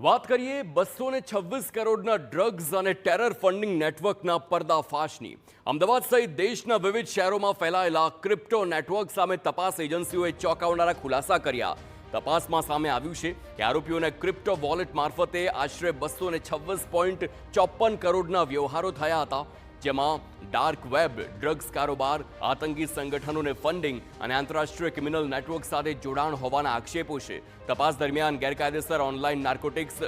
વાત કરીએ 226 કરોડના ડ્રગ્સ અને ટેરર ફંડિંગ નેટવર્કના પર્દાફાશની। અમદાવાદ સહિત દેશના વિવિધ શહેરોમાં ફેલાયેલા ક્રિપ્ટો નેટવર્ક સામે તપાસ એજન્સીઓએ ચોંકાવનારા ખુલાસા કર્યા। તપાસમાં સામે આવ્યું છે કે આરોપીઓને ક્રિપ્ટો વોલેટ મારફતે આશરે 226.54 કરોડના વ્યવહારો થયા હતા, જેમાં ડાર્ક વેબ, ડ્રગ્સ કારોબાર, આતંકી સંગઠનોને ફંડિંગ અને આંતરરાષ્ટ્રીય ક્રિમિનલ નેટવર્ક સાથે જોડાણ હોવાના આક્ષેપો છે। તપાસ દરમિયાન ગેરકાયદેસર ઓનલાઈન નાર્કોટિક્સ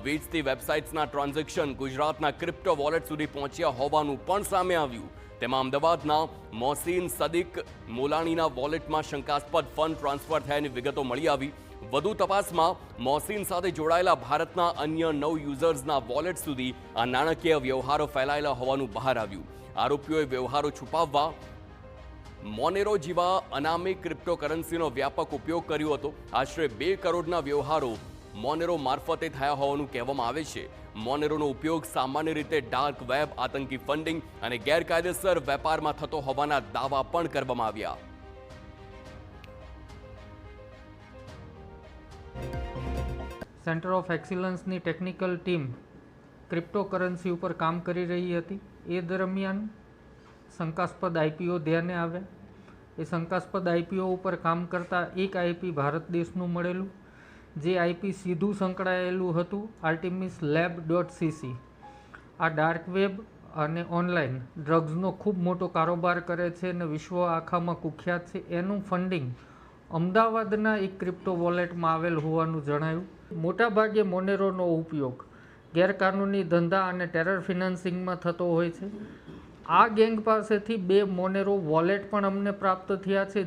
વેચતી વેબસાઇટ્સના ટ્રાન્ઝેક્શન ગુજરાતના ક્રિપ્ટો વોલેટ સુધી પહોંચ્યા હોવાનું પણ સામે આવ્યું। તેમાં અમદાવાદના મોસીન સદીક મોલાણીના વોલેટમાં શંકાસ્પદ ફંડ ટ્રાન્સફર થયાની વિગતો મળી આવી। વધુ તપાસમાં મોસીન સાથે જોડાયેલા ભારતના અન્ય 9 યુઝર્સના વોલેટ સુધી આ નાણાકીય વ્યવહારો ફેલાયેલા હોવાનું બહાર આવ્યું। આરોપીઓએ વ્યવહારો છુપાવવા મોનેરો જેવા અનામી ક્રિપ્ટોકરન્સીનો વ્યાપક ઉપયોગ કર્યો હતો। આશરે 2 કરોડના વ્યવહારો મોનેરો મારફતે થયા હોવાનું કહેવામાં આવે છે। મોનેરોનો ઉપયોગ સામાન્ય રીતે ડાર્ક વેબ, આતંકી ફંડિંગ અને ગેરકાયદેસર વેપારમાં થતો હોવાના દાવા પણ કરવામાં આવ્યા। સેન્ટર ઓફ એક્સિલન્સની ટેકનિકલ ટીમ ક્રિપ્ટોકરન્સી ઉપર કામ કરી રહી હતી। એ દરમિયાન શંકાસ્પદ આઈપીઓ ધ્યાને આવ્યા। એ શંકાસ્પદ આઈપીઓ ઉપર કામ કરતા એક આઈપી ભારત દેશનું મળેલું, જે આઈપી સીધું સંકળાયેલું હતું artemislab.cc। આ ડાર્ક વેબ અને ઓનલાઈન ડ્રગ્સનો ખૂબ મોટો કારોબાર કરે છે અને વિશ્વ આખામાં કુખ્યાત છે। એનું ફંડિંગ અમદાવાદના એક ક્રિપ્ટો વોલેટમાં આવેલ હોવાનું જણાયું। મોટાભાગે મોનેરોનો ઉપયોગ ગેરકાનૂની ધંધા અને ટેરર ફિનાન્સિંગમાં થતો હોય છે। આ ગેંગ પાસેથી 2 મોનેરો વોલેટ પણ અમને પ્રાપ્ત થયા છે।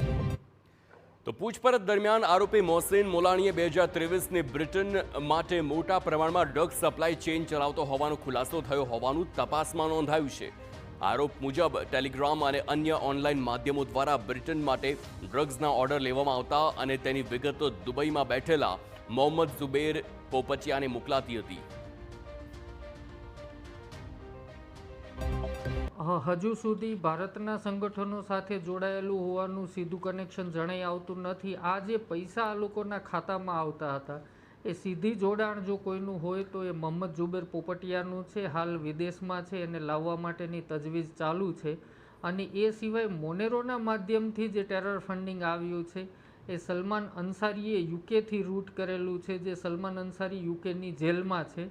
તો પૂછપરછ દરમિયાન આરોપી મોસીન મોલાણીએ 2023ની બ્રિટન માટે મોટા પ્રમાણમાં ડ્રગ્સ સપ્લાય ચેઇન ચલાવતો હોવાનો ખુલાસો થયો હોવાનું તપાસમાં નોંધાયું છે। આરોપ મુજબ ટેલિગ્રામ અને અન્ય ઓનલાઈન માધ્યમો દ્વારા બ્રિટન માટે ડ્રગ્સના ઓર્ડર લેવામાં આવતા અને તેની વિગતો દુબઈમાં બેઠેલા મોહમ્મદ ઝુબેર પોપચિયાને મોકલાતી હતી। હજુ સુધી ભારતના સંગઠનો સાથે જોડાયેલું હોવાનું સીધું કનેક્શન જણાઈ આવતું નથી। આ જે પૈસા આ લોકોના ખાતામાં આવતા હતા, એ સીધી જોડાણ જો કોઈનું હોય તો એ મોહમ્મદ ઝુબેર પોપટિયાનું છે। હાલ વિદેશમાં છે, એને લાવવા માટેની તજવીજ ચાલુ છે। અને એ સિવાય મોનેરોના માધ્યમથી જે ટેરર ફંડિંગ આવ્યું છે, એ સલમાન અંસારીએ યુકેથી રૂટ કરેલું છે, જે સલમાન અંસારી યુકેની જેલમાં છે।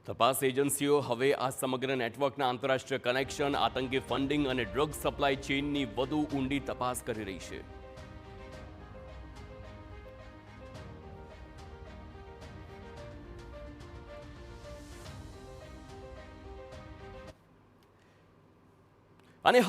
તપાસ એજન્સીઓ હવે આ સમગ્ર નેટવર્કના આંતરરાષ્ટ્રીય કનેક્શન, આતંકી ફંડિંગ અને ડ્રગ સપ્લાય ચેઇનની વધુ ઊંડી તપાસ કરી રહી છે। અને